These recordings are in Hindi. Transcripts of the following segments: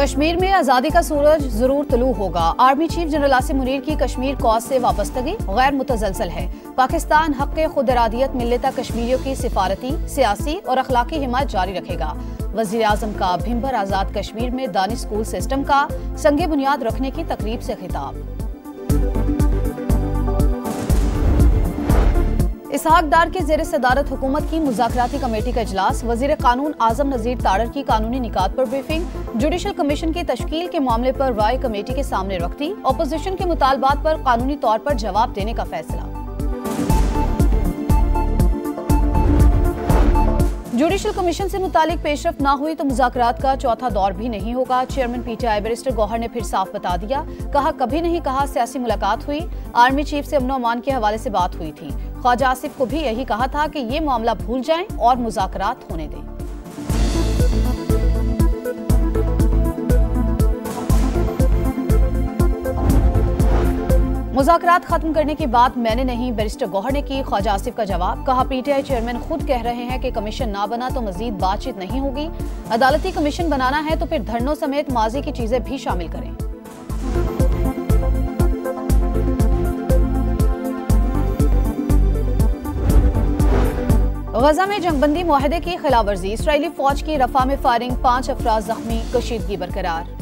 कश्मीर में आजादी का सूरज जरूर तुलू होगा। Army chief general Asim Munir की कश्मीर कॉज से वाबस्तगी गैर मुतजलसल है। पाकिस्तान हक़ खुद इरादियत मिलता कश्मीरियों की सिफारती, सियासी और अखलाकी हिमायत जारी रखेगा। वजीर आजम का भिंबर आजाद कश्मीर में दानिश स्कूल सिस्टम का संगे बुनियाद रखने की तकरीब से खिताब। इसहाक डार के ज़ेर सदारत हुकूमत की मुज़ाकराती कमेटी का इजलास। वज़ीर कानून आजम नज़ीर ताड़र की कानूनी निकात पर ब्रीफिंग। जुडिशल कमीशन की तश्कील के मामले पर राय कमेटी के सामने रख दी। अपोजिशन के मुतालबात पर कानूनी तौर पर जवाब देने का फैसला। जुडिशल कमीशन से मुतालिक पेशरफ ना हुई तो मुज़ाकरात का चौथा दौर भी नहीं होगा। चेयरमैन पीटीआई बैरिस्टर गौहर ने फिर साफ बता दिया। कहा कभी नहीं कहा सियासी मुलाकात हुई। आर्मी चीफ से अमन अमान के हवाले से बात हुई थी। ख्वाजा आसिफ को भी यही कहा था कि ये मामला भूल जाएं और मुज़ाकरात होने दें। मुज़ाकरात खत्म करने की बात मैंने नहीं, बैरिस्टर गौहर ने की। ख्वाजा आसिफ का जवाब। कहा पीटीआई चेयरमैन खुद कह रहे हैं कि कमीशन ना बना तो मजीद बातचीत नहीं होगी। अदालती कमीशन बनाना है तो फिर धरनों समेत माजी की चीजें भी शामिल करें। गजा में जंगबंदी मुआहदे की खिलाफवर्जी। इसराइली फौज की रफा में फायरिंग, 5 अफराद जख्मी, कशीदगी बरकरार।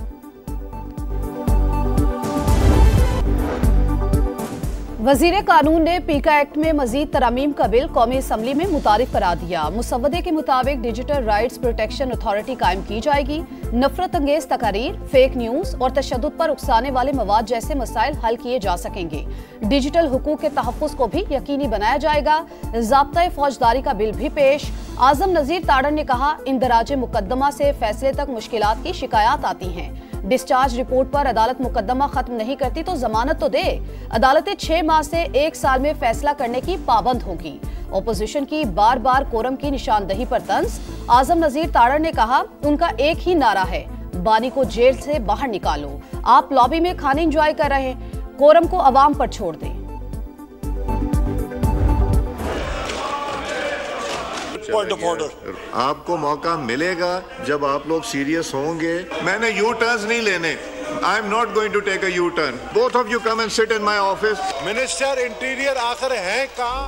वजीर कानून ने पीका एक्ट में मजीद तरामीम का बिल कौमी असम्बली में मुतारिफ करा दिया। मुसव्वदे के मुताबिक डिजिटल राइट्स प्रोटेक्शन अथॉरिटी कायम की जाएगी। नफरत अंगेज तकारीर, फेक न्यूज और तशद्दुद पर उकसाने वाले मवाद जैसे मसाइल हल किए जा सकेंगे। डिजिटल हुकूक के तहफ़्फ़ुज़ को भी यकीनी बनाया जाएगा। ज़ाब्ता फौजदारी का बिल भी पेश। आजम नज़ीर ताड़र ने कहा इंदराज मुकदमा से फैसले तक मुश्किलात की शिकायत आती हैं। डिस्चार्ज रिपोर्ट पर अदालत मुकदमा खत्म नहीं करती तो जमानत तो दे। अदालतें 6 माह से 1 साल में फैसला करने की पाबंद होगी। ओपोजिशन की बार बार कोरम की निशानदही पर तंज। आजम नज़ीर ताड़र ने कहा उनका एक ही नारा है, बानी को जेल से बाहर निकालो। आप लॉबी में खाने एंजॉय कर रहे हैं, कोरम को अवाम पर छोड़ दें। आपको मौका मिलेगा जब आप लोग सीरियस होंगे। मैंने यू टर्न्स नहीं लेने। I am not going to take a U turn. Both of you come and sit in my office. Minister interior आखिर है कहाँ?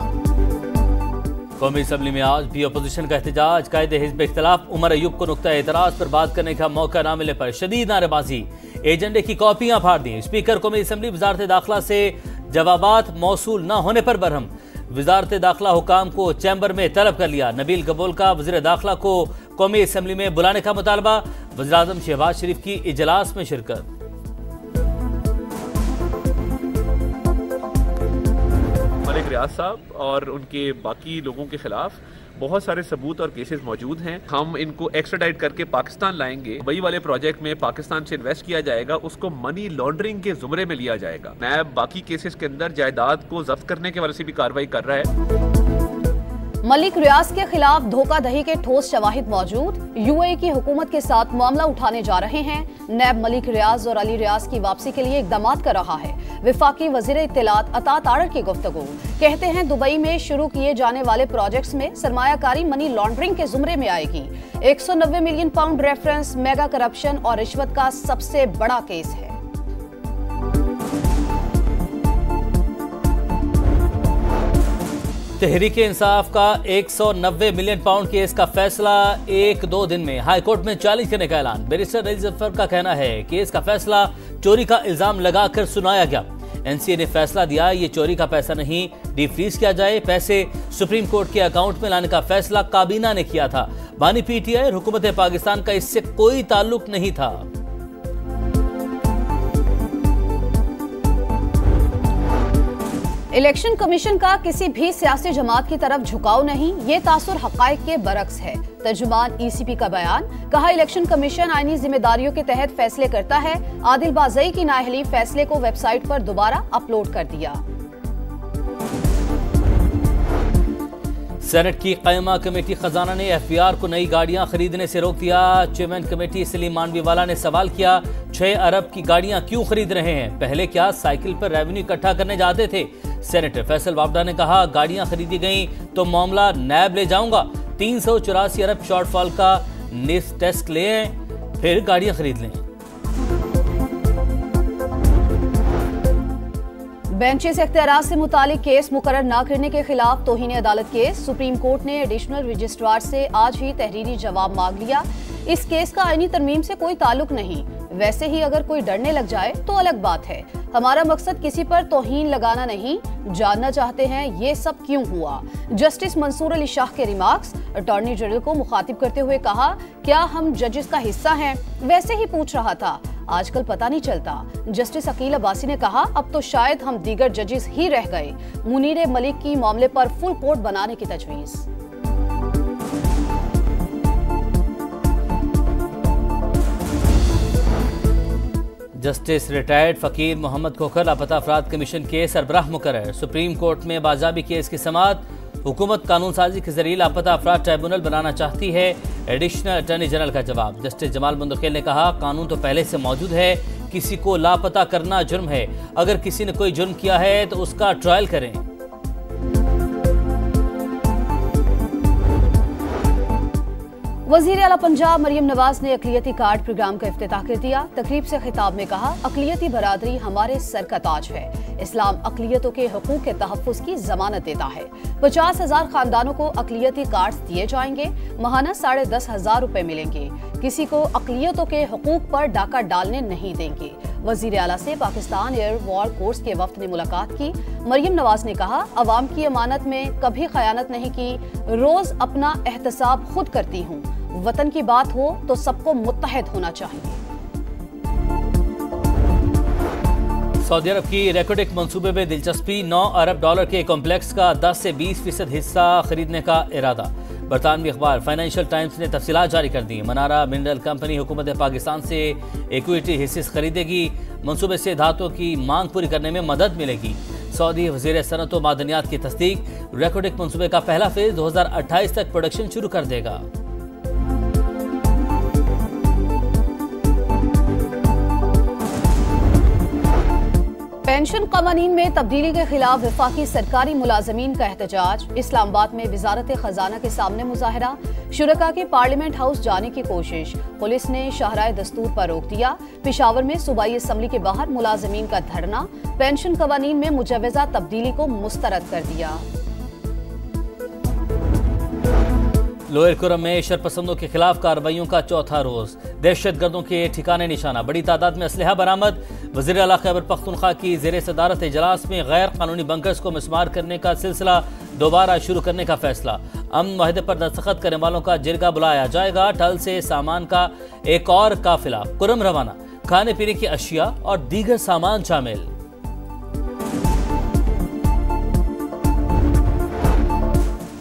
कौमी असम्बली में आज भी अपोजिशन का एहतजाज। कायदे हिज़्ब इख्तिलाफ उमर अयूब को नुक्ता एतराज़ पर बात करने का मौका न मिलने पर शदीद नारेबाजी। एजेंडे की कॉपियां फाड़ दी। स्पीकर कौमी असम्बली वजारत दाखिला से जवाबात मौसूल न होने पर बरहम। वजारत दाखिला हुकाम को चैम्बर में तलब कर लिया। नबील कबूल का वज़ीर दाखिला को कौमी असम्बली में बुलाने का मुतालबा। वज़ीर आज़म शहबाज शरीफ की इजलास में शिरकत। मलिक रियाज साहब और उनके बाकी लोगों के खिलाफ बहुत सारे सबूत और केसेस मौजूद हैं। हम इनको एक्स्ट्राडाइट करके पाकिस्तान लाएंगे। दुबई वाले प्रोजेक्ट में पाकिस्तान से इन्वेस्ट किया जाएगा, उसको मनी लॉन्ड्रिंग के जुमरे में लिया जाएगा। नैब बाकी केसेस के अंदर जायदाद को जब्त करने के वाले से भी कार्रवाई कर रहा है। मलिक रियाज के खिलाफ धोखाधड़ी के ठोस शवाहिद मौजूद। यूएई की हुकूमत के साथ मामला उठाने जा रहे हैं। नैब मलिक रियाज और अली रियाज की वापसी के लिए इकदाम कर रहा है। विफाकी वजीर इत्तलात अता ताड़र की गुफ्तगू। कहते हैं दुबई में शुरू किए जाने वाले प्रोजेक्ट्स में सरमायाकारी मनी लॉन्ड्रिंग के जुमरे में आएगी। 190 million pound reference mega corruption और रिश्वत का सबसे बड़ा केस है। तहरीक इंसाफ का 190 मिलियन पाउंड केस का फैसला 1-2 दिन में हाई कोर्ट में चैलेंज करने का ऐलान। बैरिस्टर रईस जफर का कहना है केस का फैसला चोरी का इल्जाम लगाकर सुनाया गया। एनसीए ने फैसला दिया ये चोरी का पैसा नहीं, डीप फ्रीज किया जाए। पैसे सुप्रीम कोर्ट के अकाउंट में लाने का फैसला काबीना ने किया था। बानी पीटीआई और हुकूमत पाकिस्तान का इससे कोई ताल्लुक नहीं था। इलेक्शन कमीशन का किसी भी सियासी जमात की तरफ झुकाव नहीं, ये तासुर हक़ाइक़ के बरक्स है। तर्जुमान ईसीपी का बयान। कहा इलेक्शन कमीशन आईनी जिम्मेदारियों के तहत फैसले करता है। आदिल बाज़ई की नाअहली फैसले को वेबसाइट पर दोबारा अपलोड कर दिया। सेनेट की क़ायमा कमेटी खजाना ने एफबीआर को नई गाड़ियां खरीदने से रोक दिया। चेयरमैन कमेटी सलीम मानवीवाला ने सवाल किया 6 अरब की गाड़ियां क्यों खरीद रहे हैं? पहले क्या साइकिल पर रेवेन्यू इकट्ठा करने जाते थे? सेनेटर फैसल वावडा ने कहा गाड़ियां खरीदी गई तो मामला नैब ले जाऊंगा। 384 अरब शॉर्टफॉल का टेस्ट लें फिर गाड़ियां खरीद लें। बेंचेस इख्तियारात से मुतालिक केस मुकर्रर न करने के खिलाफ तौहीन अदालत केस। सुप्रीम कोर्ट ने एडिशनल रजिस्ट्रार से आज ही तहरीरी जवाब मांग लिया। इस केस का आईनी तरमीम से कोई ताल्लुक नहीं। वैसे ही अगर कोई डरने लग जाए तो अलग बात है। हमारा मकसद किसी पर तौहीन लगाना नहीं। जानना चाहते हैं ये सब क्यों हुआ। जस्टिस मंसूर अली शाह के रिमार्क्स। अटॉर्नी जनरल को मुखातिब करते हुए कहा, क्या हम जजेस का हिस्सा हैं? वैसे ही पूछ रहा था, आजकल पता नहीं चलता। जस्टिस अकील अब्बासी ने कहा, अब तो शायद हम दीगर जजेस ही रह गए। मुनीर मलिक की मामले पर फुल कोर्ट बनाने की तजवीज़। जस्टिस रिटायर्ड फकीर मोहम्मद खोखर लापता अफराद कमीशन के सरबराह मुकर्रर। सुप्रीम कोर्ट में बाज़ाबी केस की समाअत। हुकूमत कानून साजी के जरिए लापता अफराद ट्राइब्यूनल बनाना चाहती है। एडिशनल अटॉर्नी जनरल का जवाब। जस्टिस जमाल मुंतकिल ने कहा, कानून तो पहले से मौजूद है। किसी को लापता करना जुर्म है। अगर किसी ने कोई जुर्म किया है तो उसका ट्रायल करें। वज़ीर आला पंजाब मरियम नवाज ने अक़लियती कार्ड प्रोग्राम का इफ्तिताह कर दिया। तकरीब से खिताब में कहा, अक़लियती बरादरी हमारे सर का ताज है। इस्लाम अक़लियतों के हुकूक के तहफ़्फ़ुज़ की ज़मानत देता है। 50,000 खानदानों को अक़लियती कार्ड दिए जाएंगे। माहाना 10,500 रुपए मिलेंगे। किसी को अक़लियतों के हुकूक पर डाका डालने नहीं देंगे। वज़ीर आला से पाकिस्तान एयर वॉर कोर्स के वफ्द ने मुलाकात की। मरियम नवाज ने कहा, अवाम की अमानत में कभी खयानत नहीं की। रोज अपना एहतसाब खुद करती हूँ। वतन की बात हो तो सबको मुत्तहद होना चाहिए। सऊदी अरब की रेकोडिक मंसूबे में दिलचस्पी। $9 अरब के कॉम्प्लेक्स का 10 से 20% हिस्सा खरीदने का इरादा। बरतानवी अखबार फाइनेंशियल टाइम्स ने तफसीलात जारी कर दी। मनारा मिनरल कंपनी हुकूमत पाकिस्तान से इक्विटी हिस्से खरीदेगी। मंसूबे से धातुओं की मांग पूरी करने में मदद मिलेगी। सऊदी वज़ीर सनअत व मादनियात की तस्दीक। रेकोडिक मंसूबे का पहला फेज 2028 तक प्रोडक्शन शुरू कर देगा। पेंशन कवानीन में तब्दीली के खिलाफ वफाकी सरकारी मुलाजमीन का एहतजाज। इस्लामाबाद में वजारत खजाना के सामने मुजाहरा। शुरका की पार्लियामेंट हाउस जाने की कोशिश। पुलिस ने शाहराए दस्तूर पर रोक दिया। पेशावर में सूबाई असम्बली के बाहर मुलाजमीन का धरना। पेंशन कवानीन में मुजव्वज़ा तब्दीली को मुस्तरद कर दिया। लोअर कुरम में शरपसंदों के खिलाफ कार्रवाइयों का चौथा रोज। दहशतगर्दों के ठिकाने निशाना। बड़ी तादाद में असलहा बरामद। वज़ीर आला खैबर पख्तूनख्वा की ज़ेर सदारत इजलास में गैर कानूनी बंकर्स को मिसमार करने का सिलसिला दोबारा शुरू करने का फैसला। अमन माहिदे पर दस्तखत करने वालों का जिरगा बुलाया जाएगा। टल से सामान का एक और काफिला कुरम रवाना। खाने पीने की अशिया और दीगर सामान शामिल।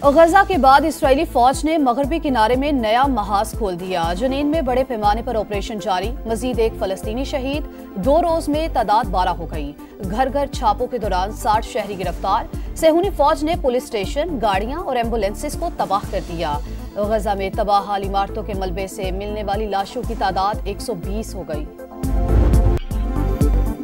गजा के बाद इसराइली फौज ने मगरबी किनारे में नया महाज खोल दिया। जनीन में बड़े पैमाने पर ऑपरेशन जारी। मजीद एक फलस्तीनी शहीद। 2 रोज में तादाद 12 हो गई। घर घर छापों के दौरान 60 शहरी गिरफ्तार। सेहूनी फौज ने पुलिस स्टेशन, गाड़ियां और एम्बुलेंसेस को तबाह कर दिया। गजा में तबाह हाल इमारतों के मलबे से मिलने वाली लाशों की तादाद 120 हो गई।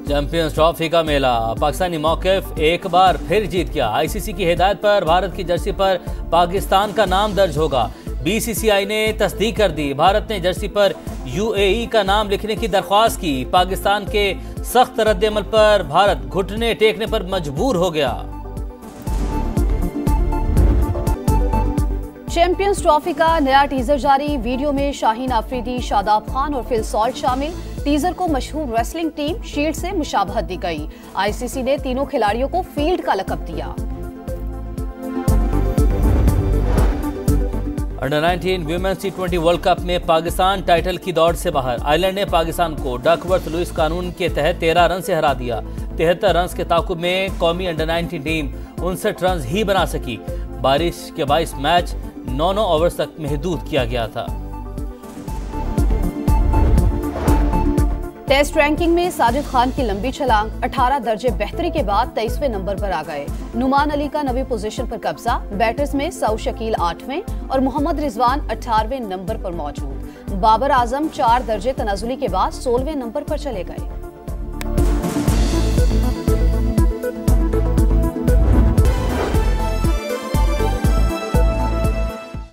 चैंपियंस ट्रॉफी का मेला। पाकिस्तानी मौक़िफ़ एक बार फिर जीत गया। आईसीसी की हिदायत पर भारत की जर्सी पर पाकिस्तान का नाम दर्ज होगा। बीसीसीआई ने तस्दीक कर दी। भारत ने जर्सी पर यूएई का नाम लिखने की दरख्वास्त की। पाकिस्तान के सख्त रद्द-ए-अमल पर भारत घुटने टेकने पर मजबूर हो गया। चैंपियंस ट्रॉफी का नया टीजर जारी। वीडियो में शाहीन आफरीदी, शादाब खान और फिल सॉल्ट शामिल। टीजर को मशहूर रेसलिंग टीम शील्ड से मुशाबहत दी गई। आईसीसी ने तीनों खिलाड़ियों को फील्ड का लक़ब दिया। Under 19 women's T20 world cup में पाकिस्तान टाइटल की दौड़ से बाहर। आयरलैंड ने पाकिस्तान को डकवर्थ लुइस कानून के तहत 13 रन से हरा दिया। 73 रन के ताकुब में कौमी अंडर 19 टीम 59 रन ही बना सकी। बारिश के 22 मैच 9 ओवर्स तक महदूद किया गया था। टेस्ट रैंकिंग में साजिद खान की लंबी छलांग। 18 दर्जे बेहतरी के बाद 23वें नंबर पर आ गए। नुमान अली का 9वीं पोजीशन पर कब्जा। बैटर्स में सऊ शकील 8वें और मोहम्मद रिजवान 18वें नंबर पर मौजूद। बाबर आजम 4 दर्जे तनाजुली के बाद 16वें नंबर पर चले गए।